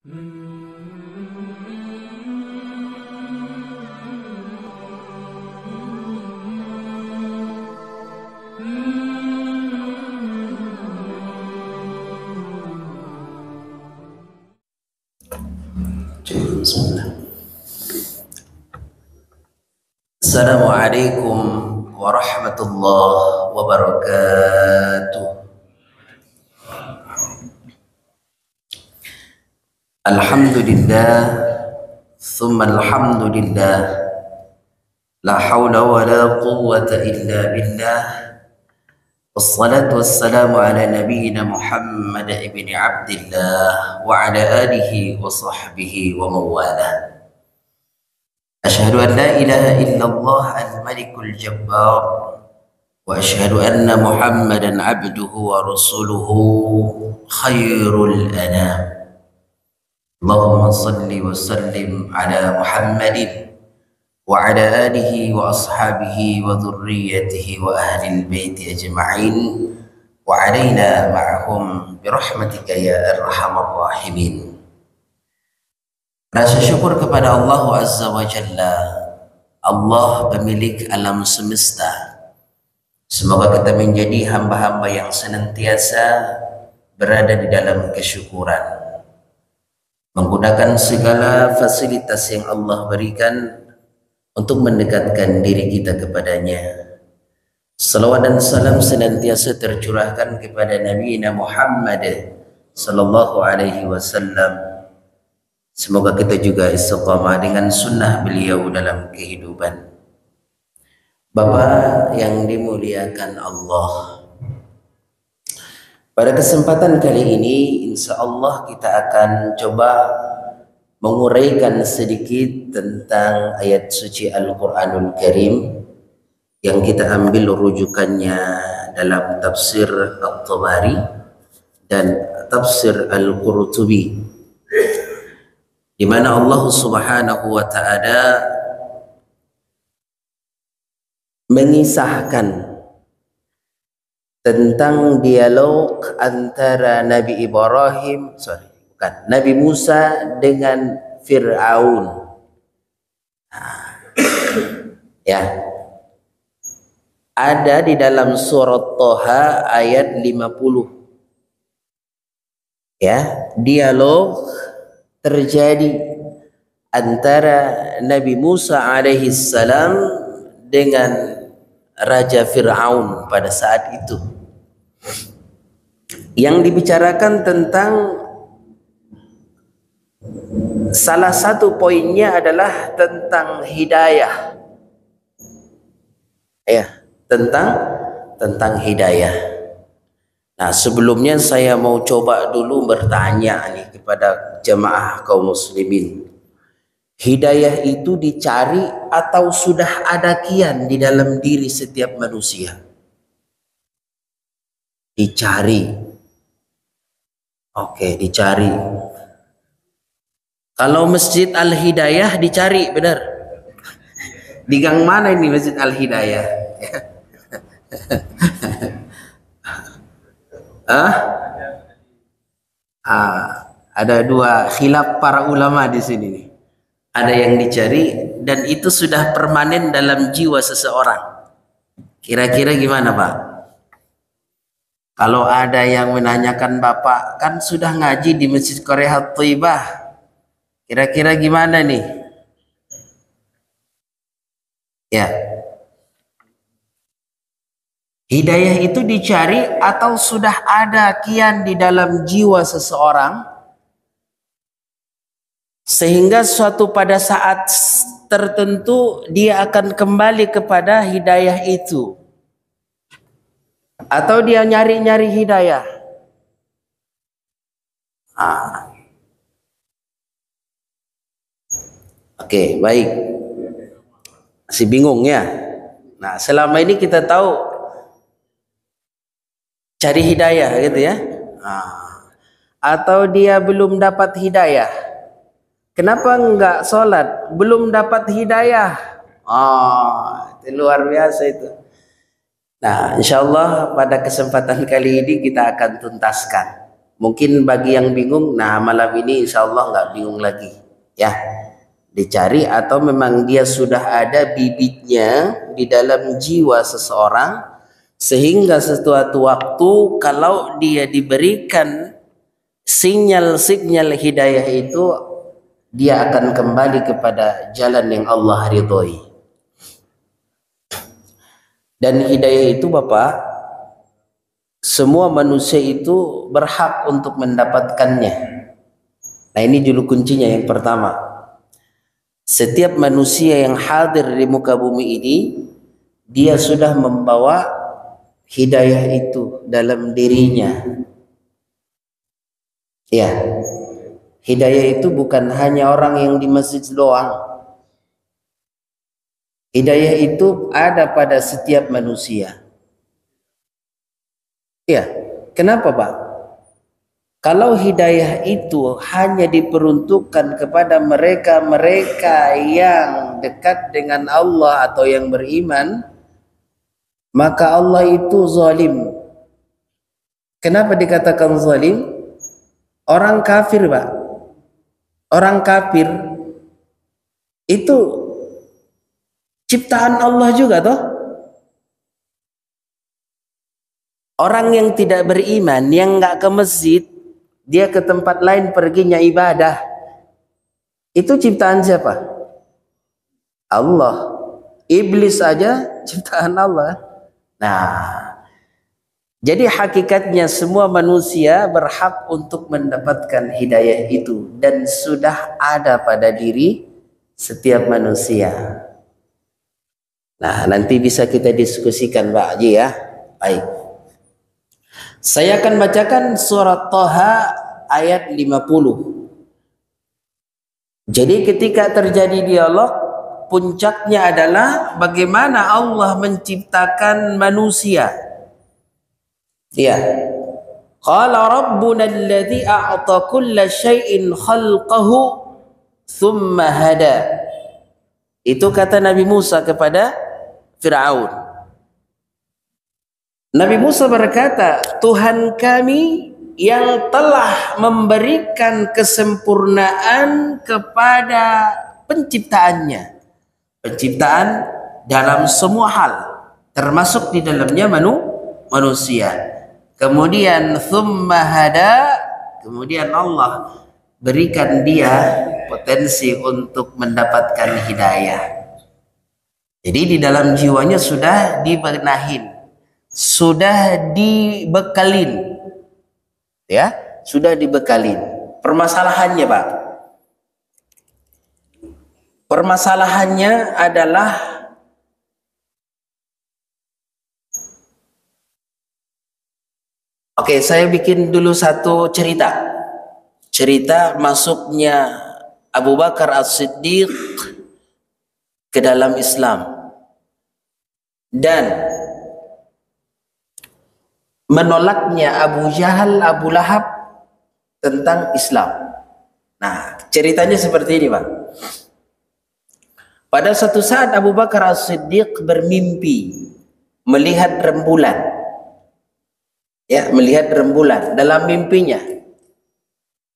Assalamualaikum warahmatullahi wabarakatuh. Alhamdulillah, thumma alhamdulillah, la hawla wa la quwwata illa billah. Wassalatu wassalamu ala nabiyyina Muhammad ibn Abdillah wa ala alihi wa sahbihi wa mawalah. أشهد أن لا إله إلا الله الملك الجبار وأشهد أن محمدا عبده ورسوله خير الأنام اللهم صل وسلم على محمد وعلى آله وأصحابه وذريته وأهل البيت أجمعين وعلينا معهم برحمتك يا أرحم الراحمين. Rasa syukur kepada Allah Azza wa Jalla, Allah pemilik alam semesta. Semoga kita menjadi hamba-hamba yang senantiasa berada di dalam kesyukuran, menggunakan segala fasilitas yang Allah berikan untuk mendekatkan diri kita kepadanya. Salawat dan salam senantiasa tercurahkan kepada Nabi Muhammad sallallahu alaihi wasallam. Semoga kita juga istiqamah dengan sunnah beliau dalam kehidupan. Bapak yang dimuliakan Allah, pada kesempatan kali ini insya Allah kita akan coba menguraikan sedikit tentang ayat suci Al-Quranul Karim yang kita ambil rujukannya dalam tafsir At-Tabari dan tafsir Al-Qurtubi, di mana Allah Subhanahu wa taala mengisahkan tentang dialog antara Nabi Nabi Musa dengan Fir'aun. Ya. Ada di dalam surat Thaha ayat 50. Ya, dialog terjadi antara Nabi Musa alaihi salam dengan Raja Fir'aun pada saat itu. Yang dibicarakan tentang salah satu poinnya adalah tentang hidayah. Ya, tentang hidayah. Nah, sebelumnya saya mau coba dulu bertanya nih kepada jemaah kaum muslimin. Hidayah itu dicari atau sudah ada kian di dalam diri setiap manusia? Dicari. Oke, dicari. Kalau Masjid Al-Hidayah dicari, benar? Di gang mana ini Masjid Al-Hidayah? Ada dua khilaf para ulama di sini nih. Ada yang dicari dan itu sudah permanen dalam jiwa seseorang. Kira-kira gimana, Pak? Kalau ada yang menanyakan Bapak, kan sudah ngaji di Masjid Qorehat Thaibah. Kira-kira gimana nih? Ya. Hidayah itu dicari atau sudah ada kian di dalam jiwa seseorang sehingga suatu pada saat tertentu dia akan kembali kepada hidayah itu, atau dia nyari-nyari hidayah. Oke, baik. Masih bingung ya? Nah, selama ini kita tahu cari hidayah gitu ya. Atau dia belum dapat hidayah. Kenapa enggak sholat? Belum dapat hidayah. Itu luar biasa itu. Nah, insya Allah pada kesempatan kali ini kita akan tuntaskan. Mungkin bagi yang bingung, nah malam ini insya Allah nggak bingung lagi. Ya, dicari atau memang dia sudah ada bibitnya di dalam jiwa seseorang, sehingga sesuatu waktu kalau dia diberikan sinyal-sinyal hidayah itu, dia akan kembali kepada jalan yang Allah ridhoi. Dan hidayah itu Bapak, semua manusia itu berhak untuk mendapatkannya. Nah ini dulu kuncinya yang pertama. Setiap manusia yang hadir di muka bumi ini, dia sudah membawa hidayah itu dalam dirinya. Ya, hidayah itu bukan hanya orang yang di masjid doang. Hidayah itu ada pada setiap manusia. Ya, kenapa Pak? Kalau hidayah itu hanya diperuntukkan kepada mereka-mereka yang dekat dengan Allah atau yang beriman, maka Allah itu zalim. Kenapa dikatakan zalim? Orang kafir Pak, orang kafir itu ciptaan Allah juga toh. Orang yang tidak beriman, yang nggak ke masjid, dia ke tempat lain perginya ibadah, itu ciptaan siapa? Allah. Iblis saja ciptaan Allah. Nah, jadi hakikatnya semua manusia berhak untuk mendapatkan hidayah itu, dan sudah ada pada diri setiap manusia. Nah, nanti bisa kita diskusikan Pak Haji ya. Baik. Saya akan bacakan surat Thaha ayat 50. Jadi ketika terjadi dialog, puncaknya adalah bagaimana Allah menciptakan manusia. Ya. Qala rabbuna alladhi a'ta kulla syai'in khalqahu thumma hada. Itu kata Nabi Musa kepada Fir'aun. Nabi Musa berkata, Tuhan kami yang telah memberikan kesempurnaan kepada penciptaannya. Penciptaan dalam semua hal, termasuk di dalamnya manusia. Kemudian thumma hada, kemudian Allah berikan dia potensi untuk mendapatkan hidayah. Jadi di dalam jiwanya sudah dibenahin, sudah dibekalin, ya, sudah dibekalin. Permasalahannya Pak, permasalahannya adalah oke, saya bikin dulu satu cerita. Cerita masuknya Abu Bakar As-Siddiq ke dalam Islam dan menolaknya Abu Jahal, Abu Lahab tentang Islam. Nah, ceritanya seperti ini, Pak. Pada suatu saat Abu Bakar As-Siddiq bermimpi melihat rembulan. Ya, melihat rembulan dalam mimpinya.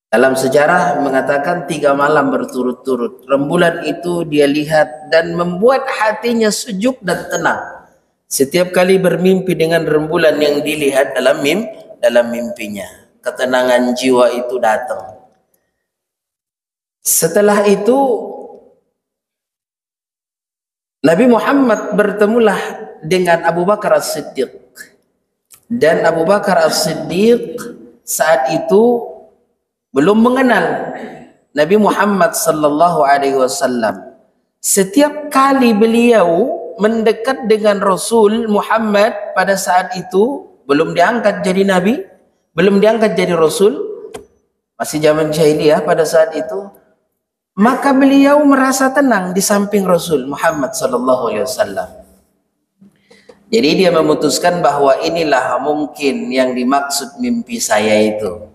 Dalam sejarah mengatakan 3 malam berturut-turut rembulan itu dia lihat dan membuat hatinya sejuk dan tenang. Setiap kali bermimpi dengan rembulan yang dilihat dalam mimpinya, ketenangan jiwa itu datang. Setelah itu Nabi Muhammad bertemulah dengan Abu Bakar As-Siddiq. Dan Abu Bakar As-Siddiq saat itu belum mengenal Nabi Muhammad sallallahu alaihi wasallam. Setiap kali beliau mendekat dengan Rasul Muhammad pada saat itu, belum diangkat jadi nabi, belum diangkat jadi rasul, masih zaman jahiliyah pada saat itu, maka beliau merasa tenang di samping Rasul Muhammad sallallahu alaihi wasallam. Jadi dia memutuskan bahwa inilah mungkin yang dimaksud mimpi saya itu.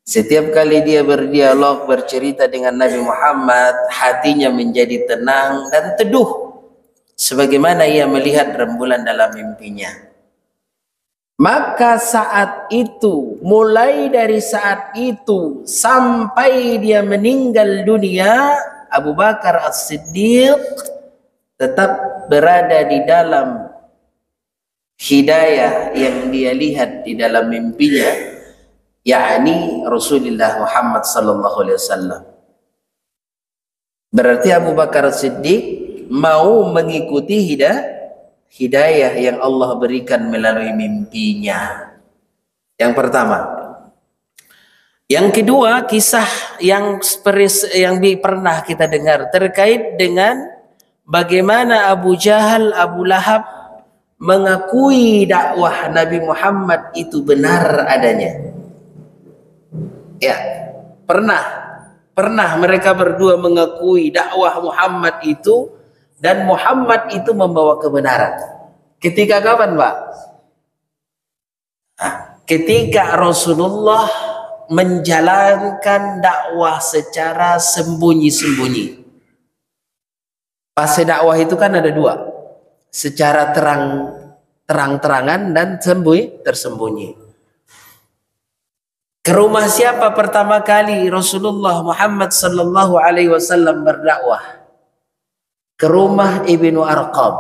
Setiap kali dia berdialog, bercerita dengan Nabi Muhammad, hatinya menjadi tenang dan teduh sebagaimana ia melihat rembulan dalam mimpinya. Maka saat itu, mulai dari saat itu sampai dia meninggal dunia, Abu Bakar As-Siddiq tetap berada di dalam hidayah yang dia lihat di dalam mimpinya, yakni Rasulullah Muhammad sallallahu alaihi wasallam. Berarti Abu Bakar As-Siddiq mau mengikuti hidayah yang Allah berikan melalui mimpinya. Yang pertama. Yang kedua, kisah yang pernah kita dengar terkait dengan bagaimana Abu Jahal, Abu Lahab mengakui dakwah Nabi Muhammad itu benar adanya. Ya, pernah mereka berdua mengakui dakwah Muhammad itu, dan Muhammad itu membawa kebenaran. Ketika kapan, Pak? Ketika Rasulullah menjalankan dakwah secara sembunyi-sembunyi. Fase dakwah itu kan ada dua, secara terang-terangan dan tersembunyi. Ke rumah siapa pertama kali Rasulullah Muhammad sallallahu alaihi wasallam berdakwah? Ke rumah Ibnu Arqam.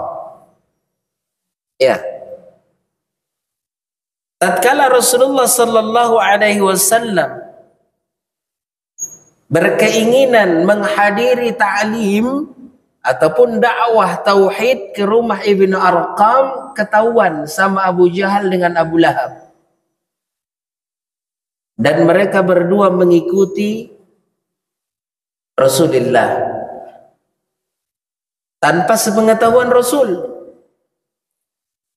Ya. Tatkala Rasulullah sallallahu alaihi wasallam berkeinginan menghadiri ta'lim ataupun dakwah tauhid ke rumah Ibnu Arqam, ketahuan sama Abu Jahal dengan Abu Lahab. Dan mereka berdua mengikuti Rasulullah tanpa sepengetahuan Rasul.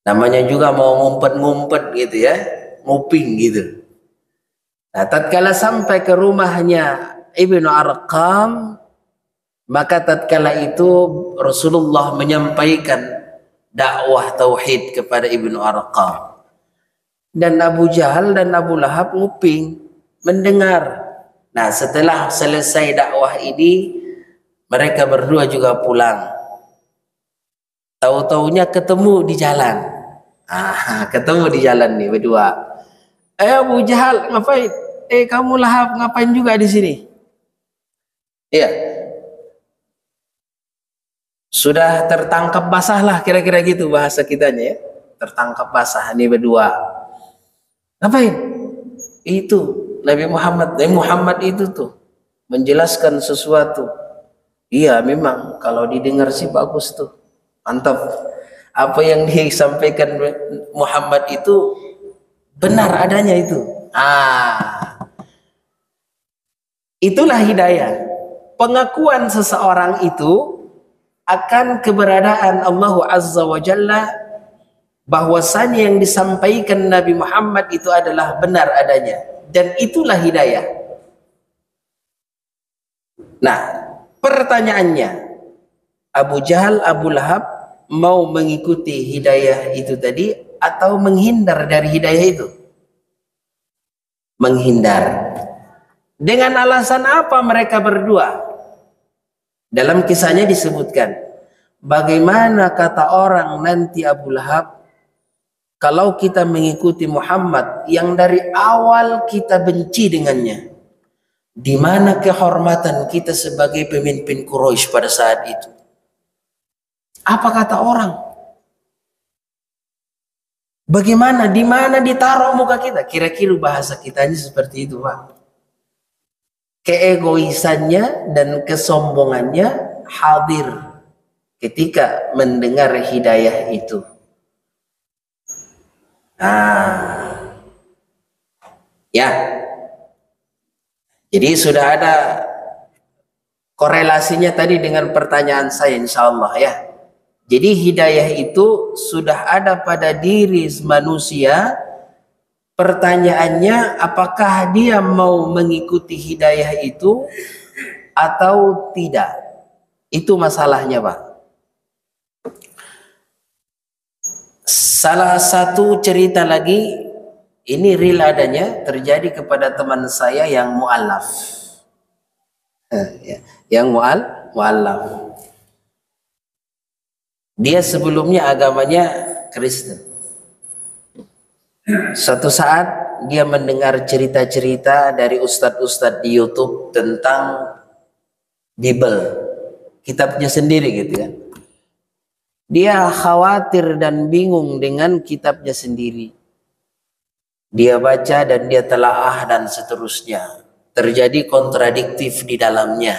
Namanya juga mau ngumpet-ngumpet gitu ya, nguping gitu. Nah, tatkala sampai ke rumahnya Ibnu Arqam, maka tatkala itu Rasulullah menyampaikan dakwah tauhid kepada Ibnu Arqam. Dan Abu Jahal dan Abu Lahab nguping, mendengar. Nah, setelah selesai dakwah ini, mereka berdua juga pulang. Tahu-taunya ketemu di jalan. Ketemu di jalan nih berdua. Abu Jahal ngapain? Kamu Lahab ngapain juga di sini? Iya. Sudah tertangkap basah lah, kira-kira gitu bahasa kitanya ya. Tertangkap basah nih berdua. Ngapain? Itu Nabi Muhammad itu tuh menjelaskan sesuatu. Iya, memang kalau didengar sih bagus tuh. Mantap. Apa yang disampaikan Muhammad itu benar adanya itu. Itulah hidayah. Pengakuan seseorang itu akan keberadaan Allah Azza wa Jalla, bahwasanya yang disampaikan Nabi Muhammad itu adalah benar adanya, dan itulah hidayah. Nah, pertanyaannya, Abu Jahal, Abu Lahab mau mengikuti hidayah itu tadi atau menghindar dari hidayah itu? Menghindar. Dengan alasan apa mereka berdua? Dalam kisahnya disebutkan, bagaimana kata orang nanti Abu Lahab, kalau kita mengikuti Muhammad yang dari awal kita benci dengannya, di mana kehormatan kita sebagai pemimpin Quraisy pada saat itu? Apa kata orang? Bagaimana, di mana ditaruh muka kita? Kira-kira bahasa kitanya seperti itu, Pak. Keegoisannya dan kesombongannya hadir ketika mendengar hidayah itu. Ya. Jadi sudah ada korelasinya tadi dengan pertanyaan saya, insya Allah ya. Jadi hidayah itu sudah ada pada diri manusia. Pertanyaannya, apakah dia mau mengikuti hidayah itu atau tidak? Itu masalahnya, Pak. Salah satu cerita lagi, ini real adanya, terjadi kepada teman saya yang mu'allaf. Yang mu'allaf. Dia sebelumnya agamanya Kristen. Suatu saat dia mendengar cerita-cerita dari ustadz-ustadz di YouTube tentang Bible, kitabnya sendiri gitu kan. Dia khawatir dan bingung dengan kitabnya sendiri. Dia baca dan dia telaah dan seterusnya. Terjadi kontradiktif di dalamnya.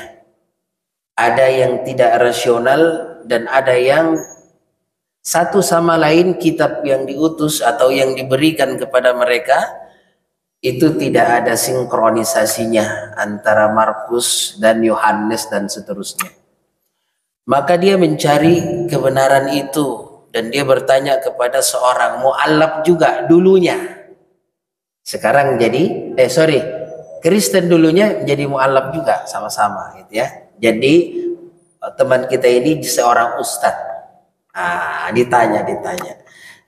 Ada yang tidak rasional dan ada yang satu sama lain kitab yang diutus atau yang diberikan kepada mereka itu tidak ada sinkronisasinya antara Markus dan Yohanes dan seterusnya. Maka dia mencari kebenaran itu dan dia bertanya kepada seorang mu'allaf juga dulunya. Sekarang jadi Kristen dulunya jadi mu'allaf juga sama-sama gitu ya. Jadi teman kita ini seorang ustadz. Ditanya.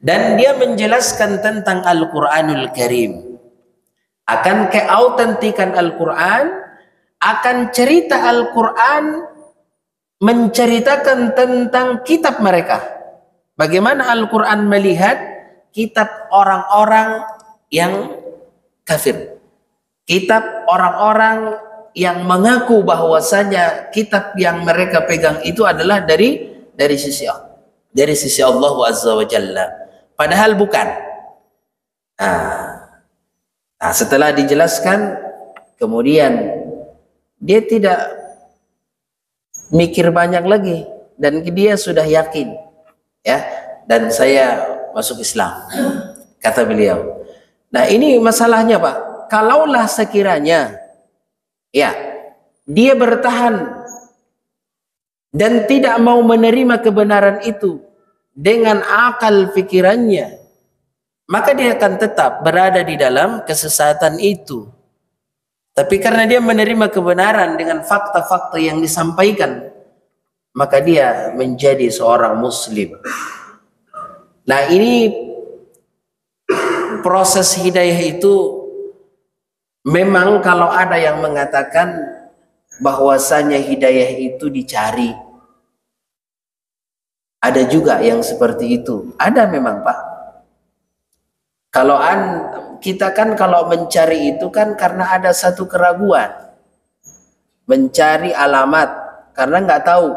Dan dia menjelaskan tentang Al-Qur'anul Karim. Akan keautentikan Al-Qur'an, akan cerita Al-Qur'an menceritakan tentang kitab mereka. Bagaimana Al-Quran melihat kitab orang-orang yang kafir. Kitab orang-orang yang mengaku bahwasanya kitab yang mereka pegang itu adalah dari sisi Allah. Dari sisi Allah Azza wa Jalla. Padahal bukan. Setelah dijelaskan, kemudian dia tidak mikir banyak lagi dan dia sudah yakin ya, dan saya masuk Islam kata beliau. Nah ini masalahnya Pak, kalaulah sekiranya ya dia bertahan dan tidak mau menerima kebenaran itu dengan akal pikirannya, maka dia akan tetap berada di dalam kesesatan itu. Tapi karena dia menerima kebenaran dengan fakta-fakta yang disampaikan, maka dia menjadi seorang muslim. Nah ini proses hidayah itu memang kalau ada yang mengatakan bahwasanya hidayah itu dicari. Ada juga yang seperti itu. Ada memang Pak. Kita kan kalau mencari itu kan karena ada satu keraguan. Mencari alamat karena nggak tahu.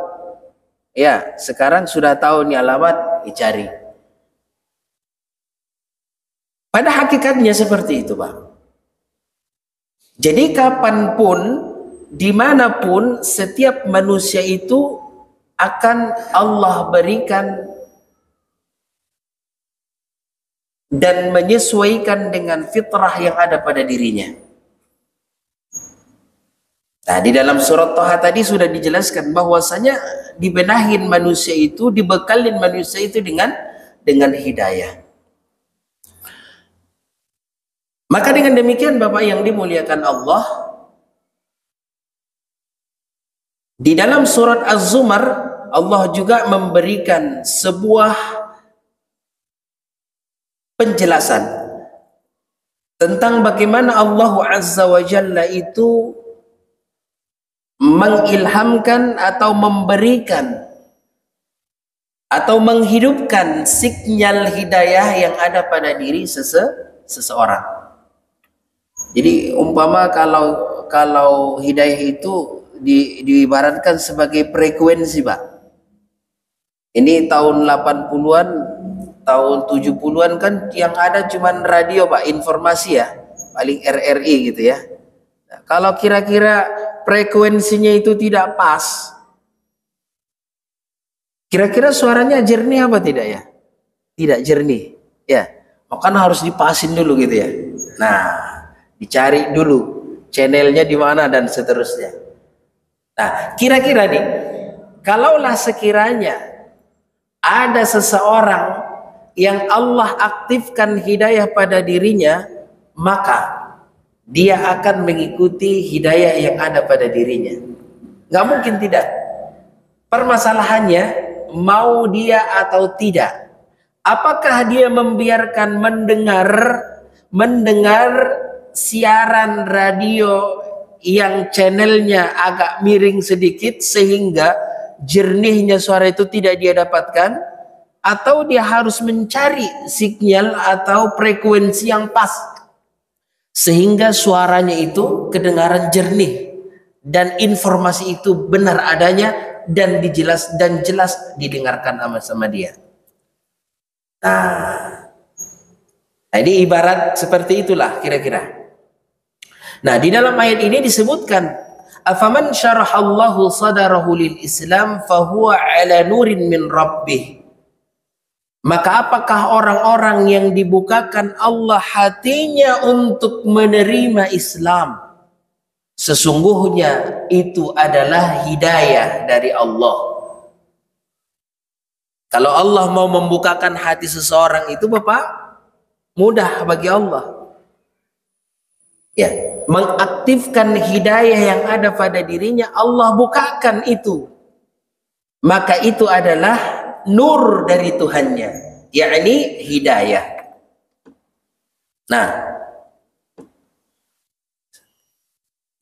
Ya, sekarang sudah tahu nih alamat, dicari. Pada hakikatnya seperti itu, Pak. Jadi kapanpun, dimanapun, setiap manusia itu akan Allah berikan dan menyesuaikan dengan fitrah yang ada pada dirinya. Nah, di dalam surat Thaha tadi sudah dijelaskan bahwasanya dibenahin manusia itu, dibekalin manusia itu dengan hidayah. Maka dengan demikian Bapak yang dimuliakan Allah, di dalam surat Az-Zumar Allah juga memberikan sebuah penjelasan tentang bagaimana Allah Azza wa Jalla itu mengilhamkan atau memberikan atau menghidupkan sinyal hidayah yang ada pada diri seseorang. Jadi umpama kalau hidayah itu diibaratkan sebagai frekuensi, Pak. Ini tahun 80-an, tahun 70-an kan yang ada cuman radio, Pak, informasi ya, paling RRI gitu ya. Nah, kalau kira-kira frekuensinya itu tidak pas, kira-kira suaranya jernih apa tidak ya? Tidak jernih, ya. Makanya harus dipasin dulu gitu ya. Nah, dicari dulu channelnya di mana dan seterusnya. Nah, kira-kira nih, kalaulah sekiranya ada seseorang yang Allah aktifkan hidayah pada dirinya, maka dia akan mengikuti hidayah yang ada pada dirinya. Nggak mungkin tidak. Permasalahannya, mau dia atau tidak. Apakah dia membiarkan mendengar siaran radio yang channelnya agak miring sedikit sehingga jernihnya suara itu tidak dia dapatkan, atau dia harus mencari sinyal atau frekuensi yang pas sehingga suaranya itu kedengaran jernih dan informasi itu benar adanya dan jelas didengarkan sama dia. Nah, ini ibarat seperti itulah kira-kira. Nah, di dalam ayat ini disebutkan afaman syarahallahu sadarahu lil Islam fahuwa ala nurin min rabbih. Maka apakah orang-orang yang dibukakan Allah hatinya untuk menerima Islam? Sesungguhnya itu adalah hidayah dari Allah. Kalau Allah mau membukakan hati seseorang itu Bapak, mudah bagi Allah. Ya, mengaktifkan hidayah yang ada pada dirinya, Allah bukakan itu. Maka itu adalah nur dari Tuhannya, yakni hidayah. Nah,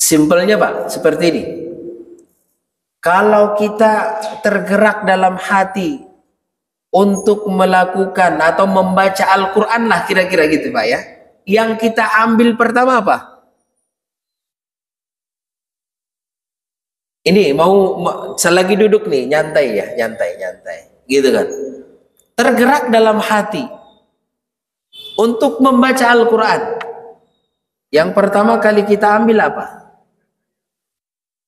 simpelnya Pak, seperti ini. Kalau kita tergerak dalam hati untuk melakukan atau membaca Al-Quran lah kira-kira gitu Pak ya. Yang kita ambil pertama apa? Ini mau selagi duduk nih, nyantai ya, nyantai. Gitu kan. Tergerak dalam hati untuk membaca Al-Quran. Yang pertama kali kita ambil apa?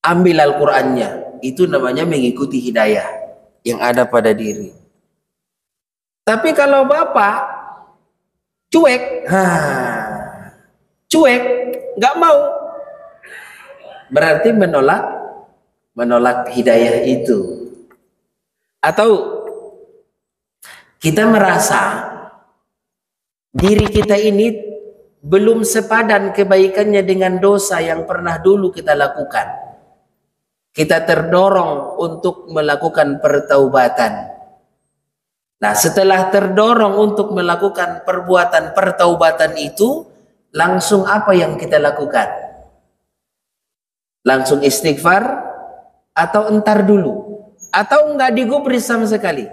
Ambil Al-Qurannya. Itu namanya mengikuti hidayah yang ada pada diri. Tapi kalau Bapak cuek, nggak mau, berarti menolak hidayah itu. Atau kita merasa diri kita ini belum sepadan kebaikannya dengan dosa yang pernah dulu kita lakukan. Kita terdorong untuk melakukan pertaubatan. Nah, setelah terdorong untuk melakukan pertaubatan itu, langsung apa yang kita lakukan? Langsung istighfar atau entar dulu? Atau enggak digubris sama sekali?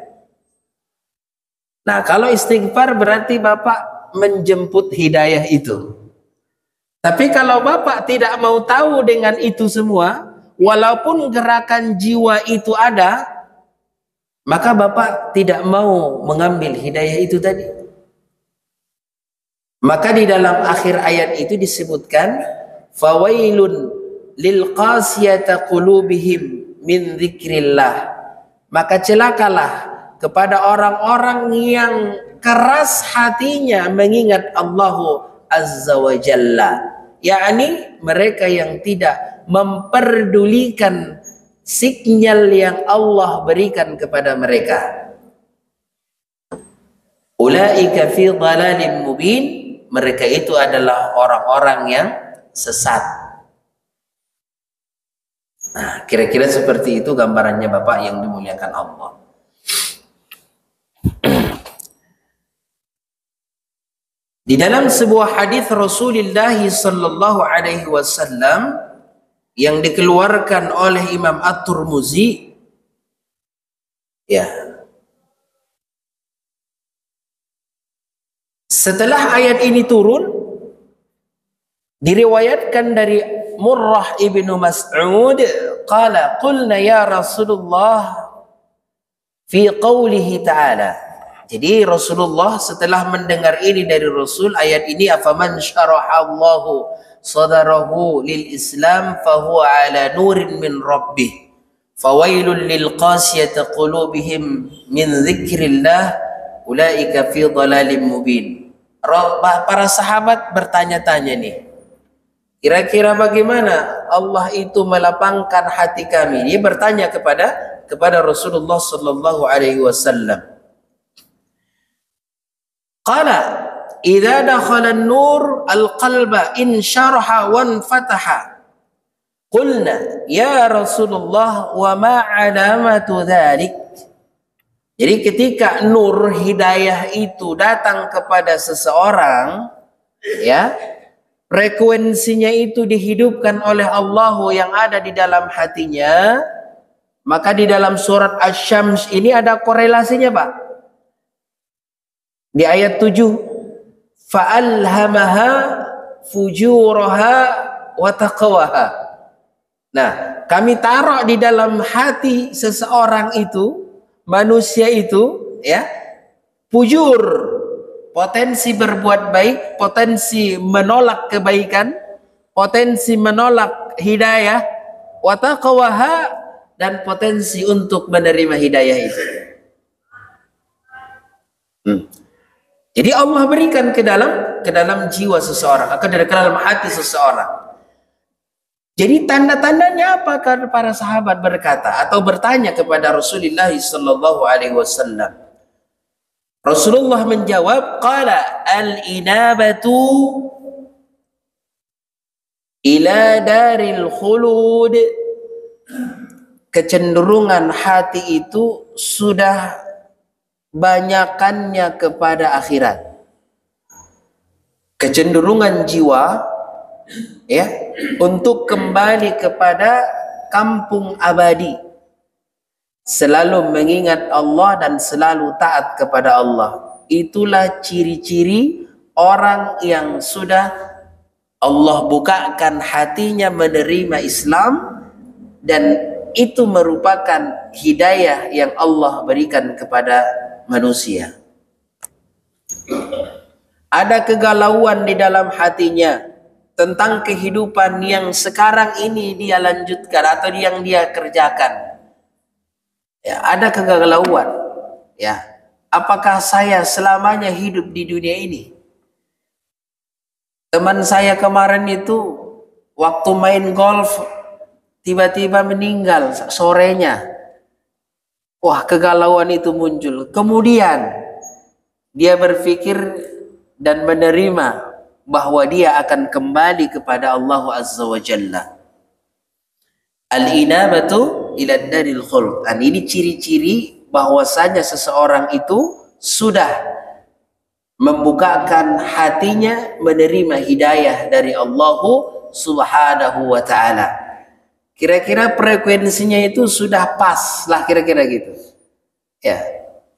Nah, kalau istighfar berarti Bapak menjemput hidayah itu. Tapi kalau Bapak tidak mau tahu dengan itu semua, walaupun gerakan jiwa itu ada, maka Bapak tidak mau mengambil hidayah itu tadi. Maka di dalam akhir ayat itu disebutkan, fawailun lil qasiyati qulubihim min dzikrillah. Maka celakalah kepada orang-orang yang keras hatinya mengingat Allah Azza wa Jalla, yakni mereka yang tidak memperdulikan sinyal yang Allah berikan kepada mereka. Ulaika fi dhalalin mubin, mereka itu adalah orang-orang yang sesat. Nah, kira-kira seperti itu gambarannya Bapak yang dimuliakan Allah. Di dalam sebuah hadis Rasulullah sallallahu alaihi wasallam yang dikeluarkan oleh Imam At-Tirmizi, ya, setelah ayat ini turun, diriwayatkan dari Murrah ibnu Mas'ud, qala qulna ya Rasulullah fi qawlihi ta'ala. Jadi Rasulullah setelah mendengar ini dari Rasul, ayat ini, afaman syarahallahu sadarahu lil Islam fahuwa ala nurin min rabbih fawailul lil qasiyati qulubihim min dzikrillah ulaika fi dhalalim mubin. Para sahabat bertanya-tanya nih, kira-kira bagaimana Allah itu melapangkan hati kami? Dia bertanya kepada Rasulullah sallallahu alaihi wasallam. Qala idza dakhala an-nur al-qalba in syaraha wan fataha. Qulna ya Rasulullah wa ma alamatu dzalik. Jadi ketika nur hidayah itu datang kepada seseorang, ya, frekuensinya itu dihidupkan oleh Allah yang ada di dalam hatinya, maka di dalam surat Asy-Syams ini ada korelasinya, Pak. Di ayat 7, fa'alhamaha fujuraha wa taqwaha. Nah, kami taruh di dalam hati seseorang itu, manusia itu, ya, fujur, potensi berbuat baik, potensi menolak kebaikan, potensi menolak hidayah, wa taqwaha, dan potensi untuk menerima hidayah itu. Jadi Allah berikan ke dalam jiwa seseorang, atau ke dalam hati seseorang. Jadi tanda-tandanya apa? Karena para sahabat berkata atau bertanya kepada Rasulullah sallallahu alaihi wasallam. Rasulullah menjawab, qala al-inabatu ila daril khulud. Kecenderungan hati itu sudah banyakannya kepada akhirat. Kecenderungan jiwa, ya, untuk kembali kepada kampung abadi, selalu mengingat Allah dan selalu taat kepada Allah. Itulah ciri-ciri orang yang sudah Allah bukakan hatinya menerima Islam, dan itu merupakan hidayah yang Allah berikan kepada manusia. Ada kegalauan di dalam hatinya tentang kehidupan yang sekarang ini dia lanjutkan atau yang dia kerjakan. Ya, ada kegalauan. Ya, apakah saya selamanya hidup di dunia ini? Teman saya kemarin itu waktu main golf tiba-tiba meninggal sorenya. Wah, kegalauan itu muncul. Kemudian dia berpikir dan menerima bahwa dia akan kembali kepada Allah Azza wa Jalla. Al-inabatu ila daril khuld. Dan ini ciri-ciri bahwasanya seseorang itu sudah membukakan hatinya menerima hidayah dari Allah Subhanahu wa ta'ala. Kira-kira frekuensinya itu sudah pas lah, kira-kira gitu. Ya,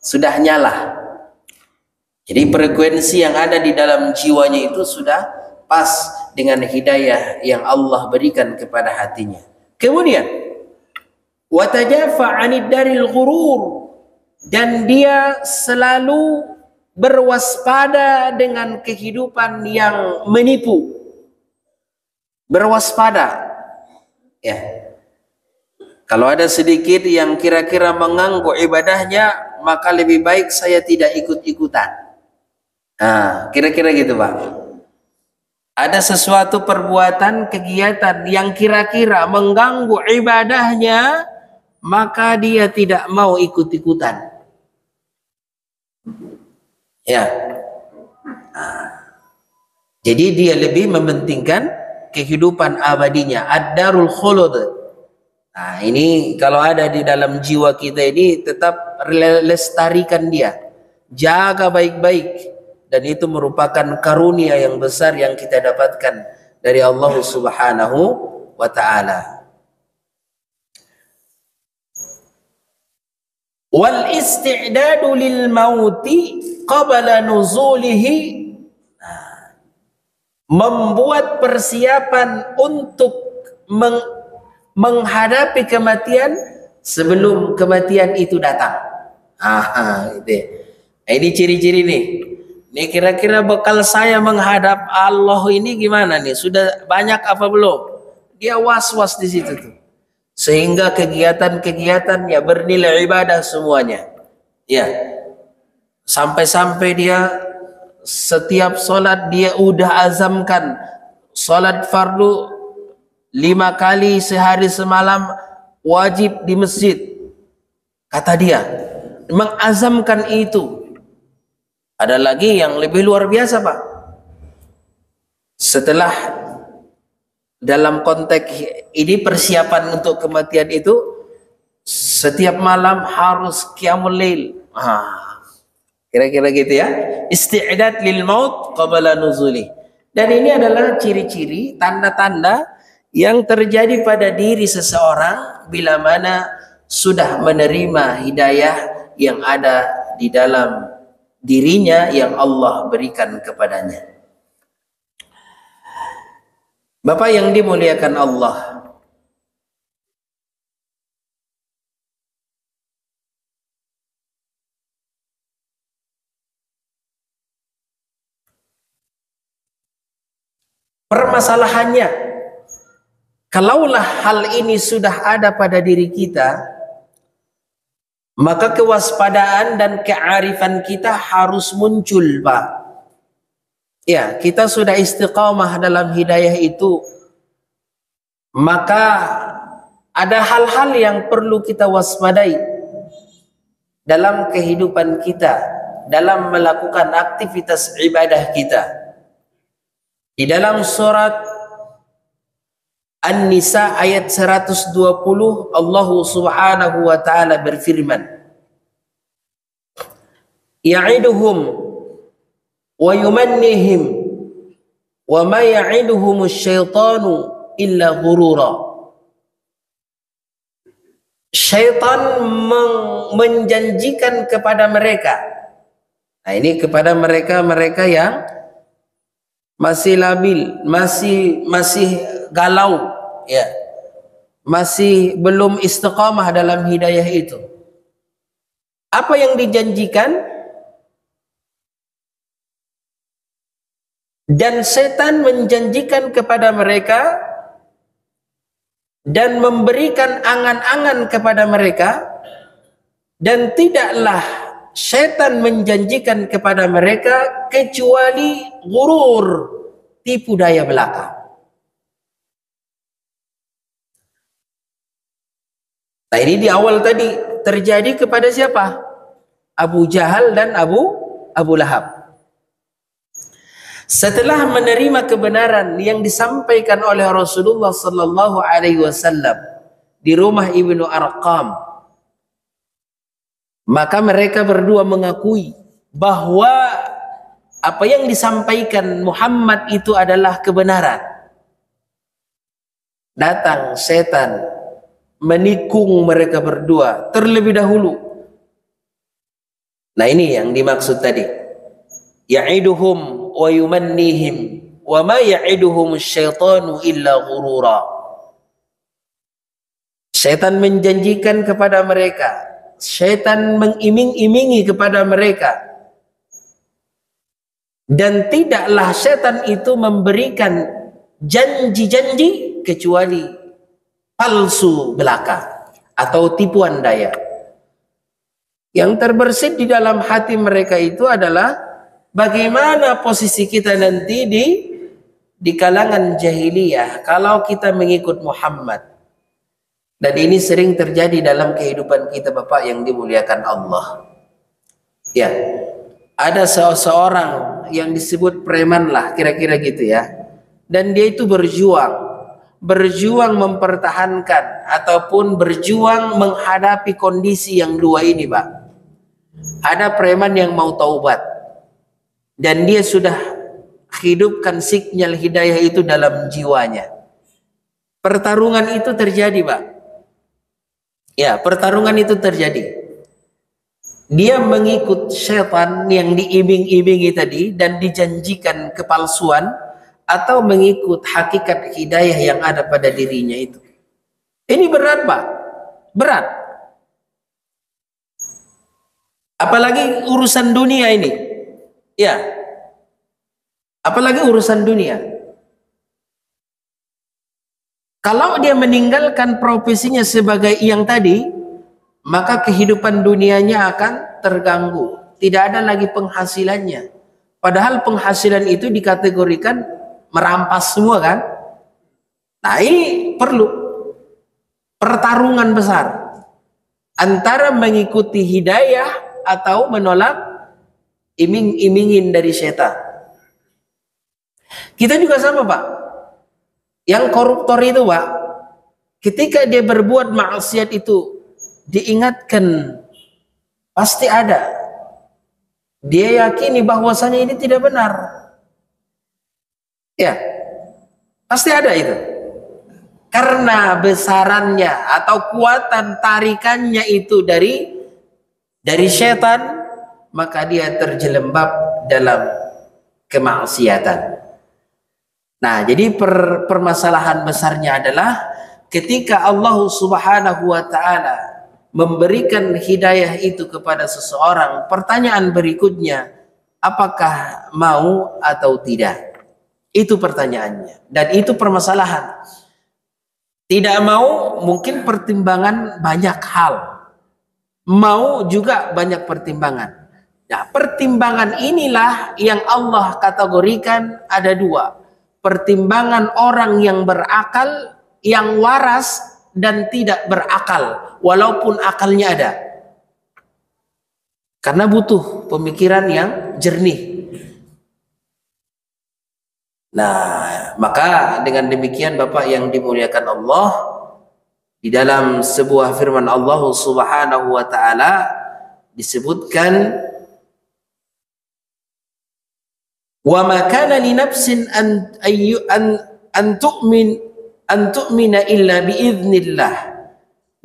sudah nyala. Jadi frekuensi yang ada di dalam jiwanya itu sudah pas dengan hidayah yang Allah berikan kepada hatinya. Kemudian, wa tajafa 'anid daril ghurur, dan dia selalu berwaspada dengan kehidupan yang menipu. Berwaspada. Ya. Kalau ada sedikit yang kira-kira mengganggu ibadahnya, maka lebih baik saya tidak ikut-ikutan. Nah, kira-kira gitu, Pak. Ada sesuatu perbuatan, kegiatan yang kira-kira mengganggu ibadahnya, maka dia tidak mau ikut-ikutan. Ya. Nah, jadi dia lebih mementingkan kehidupan abadinya, ad-darul khulud. Nah, ini kalau ada di dalam jiwa kita ini, tetap lestarikan dia, jaga baik-baik, dan itu merupakan karunia yang besar yang kita dapatkan dari Allah Subhanahu wa ta'ala. Wal isti'dadu lil mauti qabla nuzulihi, membuat persiapan untuk menghadapi kematian sebelum kematian itu datang. Ini ciri-ciri nih. Ini kira-kira bekal saya menghadap Allah ini gimana nih? Sudah banyak apa belum? Dia was-was di situ tuh. Sehingga kegiatan-kegiatannya bernilai ibadah semuanya. Ya. Sampai-sampai dia setiap sholat dia udah azamkan sholat fardu 5 kali sehari semalam wajib di masjid. Kata dia, mengazamkan itu. Ada lagi yang lebih luar biasa, Pak. Setelah dalam konteks ini persiapan untuk kematian itu, setiap malam harus qiyamul lail. Kira-kira gitu ya. Isti'dad lil maut qabla nuzuli. Dan ini adalah ciri-ciri, tanda-tanda yang terjadi pada diri seseorang bila mana sudah menerima hidayah yang ada di dalam dirinya yang Allah berikan kepadanya. Bapak yang dimuliakan Allah, permasalahannya, kalaulah hal ini sudah ada pada diri kita, maka kewaspadaan dan kearifan kita harus muncul, Pak. Ya, kita sudah istiqamah dalam hidayah itu, maka ada hal-hal yang perlu kita waspadai dalam kehidupan kita, dalam melakukan aktivitas ibadah kita. Di dalam surat An-Nisa ayat 120, Allah Subhanahu wa taala berfirman, ya'iduhum wa yumannihim wa ma ya'iduhum asyaitanu illa ghurura. Syaitan menjanjikan kepada mereka. Nah, ini kepada mereka yang masih labil, masih galau, ya, masih belum istiqamah dalam hidayah itu. Apa yang dijanjikan? Dan setan menjanjikan kepada mereka dan memberikan angan-angan kepada mereka, dan tidaklah setan menjanjikan kepada mereka kecuali gurur, tipu daya belaka. Nah, ini di awal tadi terjadi kepada siapa? Abu Jahal dan Abu Lahab. Setelah menerima kebenaran yang disampaikan oleh Rasulullah sallallahu alaihi wasallam di rumah Ibnu Arqam, maka mereka berdua mengakui bahwa apa yang disampaikan Muhammad itu adalah kebenaran. Datang setan menikung mereka berdua terlebih dahulu. Nah, ini yang dimaksud tadi. Ya'iduhum wa yumannihim wa ma ya'iduhum asyaitanu illa ghurura. Setan menjanjikan kepada mereka, setan mengiming-imingi kepada mereka, dan tidaklah setan itu memberikan janji-janji kecuali palsu belaka atau tipuan daya. Yang terbersit di dalam hati mereka itu adalah bagaimana posisi kita nanti di kalangan jahiliyah kalau kita mengikut Muhammad. Dan ini sering terjadi dalam kehidupan kita, Bapak yang dimuliakan Allah. Ya, ada seseorang yang disebut preman lah, kira-kira gitu ya. Dan dia itu berjuang mempertahankan ataupun berjuang menghadapi kondisi yang dua ini, Pak. Ada preman yang mau taubat, dan dia sudah hidupkan sinyal hidayah itu dalam jiwanya. Pertarungan itu terjadi, Pak. Ya, pertarungan itu terjadi. Dia mengikut syaitan yang diiming-imingi tadi dan dijanjikan kepalsuan, atau mengikut hakikat hidayah yang ada pada dirinya itu. Ini berat, Pak. Berat. Apalagi urusan dunia ini. Ya. Apalagi urusan dunia. Kalau dia meninggalkan profesinya sebagai yang tadi, maka kehidupan dunianya akan terganggu. Tidak ada lagi penghasilannya. Padahal penghasilan itu dikategorikan merampas semua, kan? Nah, ini perlu pertarungan besar antara mengikuti hidayah atau menolak iming-imingin dari setan. Kita juga sama, Pak. Yang koruptor itu, Pak, ketika dia berbuat maksiat itu diingatkan, pasti ada. Dia yakini bahwasanya ini tidak benar. Ya, pasti ada itu. Karena besarannya atau kuatan tarikannya itu dari setan, maka dia terjelembab dalam kemaksiatan. Nah, jadi permasalahan besarnya adalah ketika Allah Subhanahu wa taala memberikan hidayah itu kepada seseorang, pertanyaan berikutnya, apakah mau atau tidak? Itu pertanyaannya. Dan itu permasalahan. Tidak mau mungkin pertimbangan banyak hal. Mau juga banyak pertimbangan. Nah, pertimbangan inilah yang Allah kategorikan ada dua. Pertimbangan orang yang berakal, yang waras dan tidak berakal, walaupun akalnya ada. Karena butuh pemikiran yang jernih. Nah, maka dengan demikian Bapak yang dimuliakan Allah, di dalam sebuah firman Allah Subhanahu wa taala disebutkan, wa ma kana li nafsin an tu'mina illa biiznillah,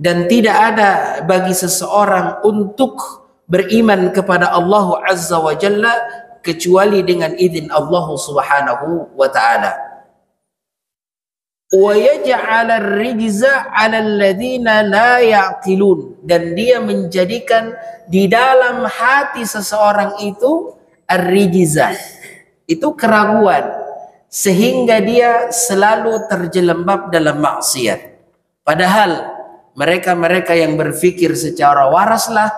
dan tidak ada bagi seseorang untuk beriman kepada Allah Azza wa Jalla kecuali dengan izin Allah Subhanahu wa taala. Wa yaj'al ar-rijza 'ala alladziina la ya'qilun, dan dia menjadikan di dalam hati seseorang itu ar-rijza, itu keraguan, sehingga dia selalu terjelembab dalam maksiat. Padahal mereka-mereka yang berpikir secara waraslah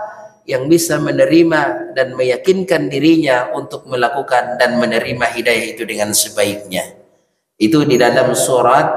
yang bisa menerima dan meyakinkan dirinya untuk melakukan dan menerima hidayah itu dengan sebaiknya. Itu di dalam surat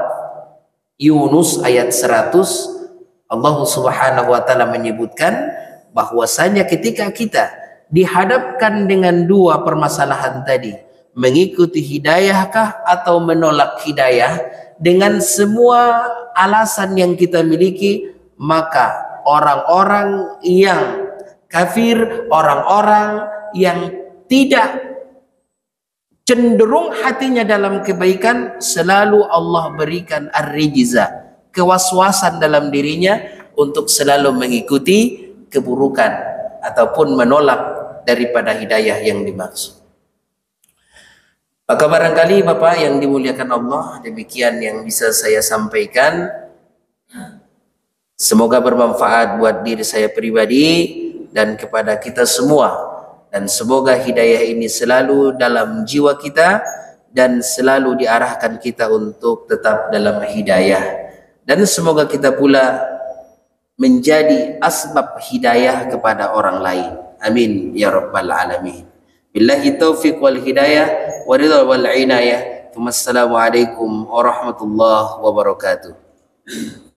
Yunus ayat 100, Allah Subhanahu wa taala menyebutkan bahwasanya ketika kita dihadapkan dengan dua permasalahan tadi, mengikuti hidayahkah atau menolak hidayah, dengan semua alasan yang kita miliki, maka orang-orang yang kafir, orang-orang yang tidak cenderung hatinya dalam kebaikan, selalu Allah berikan ar-rijza, kewaswasan dalam dirinya untuk selalu mengikuti keburukan ataupun menolak daripada hidayah yang dimaksud. Maka barangkali Bapak yang dimuliakan Allah, demikian yang bisa saya sampaikan. Semoga bermanfaat buat diri saya pribadi dan kepada kita semua, dan semoga hidayah ini selalu dalam jiwa kita dan selalu diarahkan kita untuk tetap dalam hidayah, dan semoga kita pula menjadi asbab hidayah kepada orang lain. Amin ya rabbal alamin. Billahi taufiq wal hidayah wa ridha wal inayah. Wassalamualaikum warahmatullahi wabarakatuh.